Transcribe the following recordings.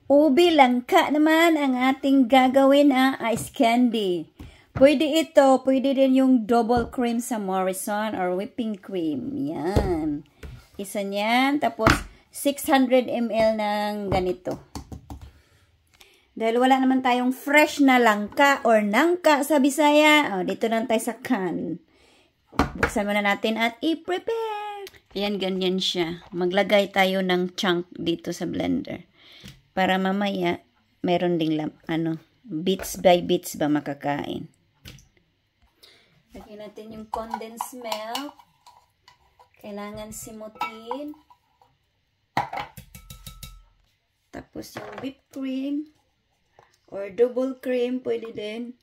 Ubi langka naman ang ating gagawin na ice candy. Pwede ito, pwede din yung double cream sa Morrison or whipping cream. Yan. Isa niyan. Tapos, 600 ml ng ganito. Dahil wala naman tayong fresh na langka or nangka sa Bisaya, dito lang tayo sa can. Buksan muna natin at i-prepare. Ayan, ganyan siya. Maglagay tayo ng chunk dito sa blender. Para mamaya, meron ding bits by bits ba makakain. Lagyan natin yung condensed milk. Kailangan simutin. Tapos yung whipped cream. Or double cream, pwede din.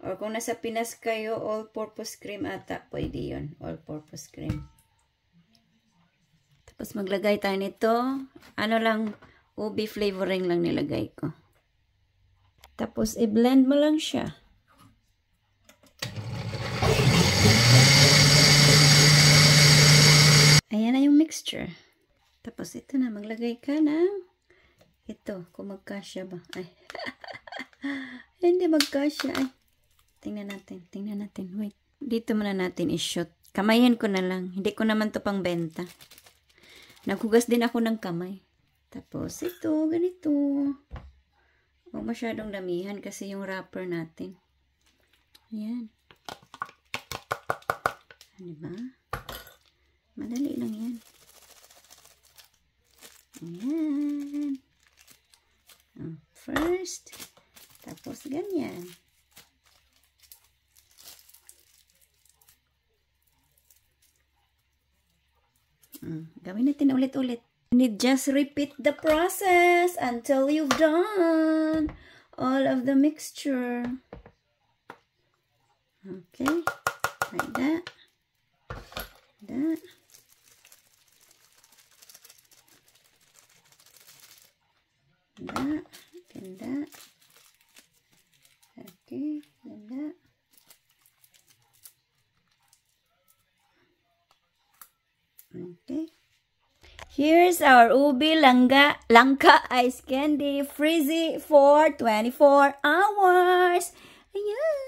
Or kung nasa Pinas kayo, all-purpose cream ata. Pwede yun, all-purpose cream. Tapos maglagay tayo nito. Ubi flavoring lang nilagay ko. Tapos i-blend mo lang siya. Ayan na yung mixture. Tapos ito na, maglagay ka ng ito, kung magkasya ba. Ay. Hindi magkasya. Ay. Tingnan natin. Wait. Dito muna natin i-shoot. Kamayin ko na lang. Hindi ko naman to pang benta. Naghugas din ako ng kamay. Tapos ito, ganito. Huwag masyadong damihan kasi yung wrapper natin. Ayan. Diba? Madali lang yan. Ayan. First, tapos ganyan. Gawin natin ulit-ulit. Just repeat the process until you've done all of the mixture. Okay, like that. That. That, and that. Okay, and that. Okay. Here's our ubi langka ice candy, freeze it for 24 hours. Ayan.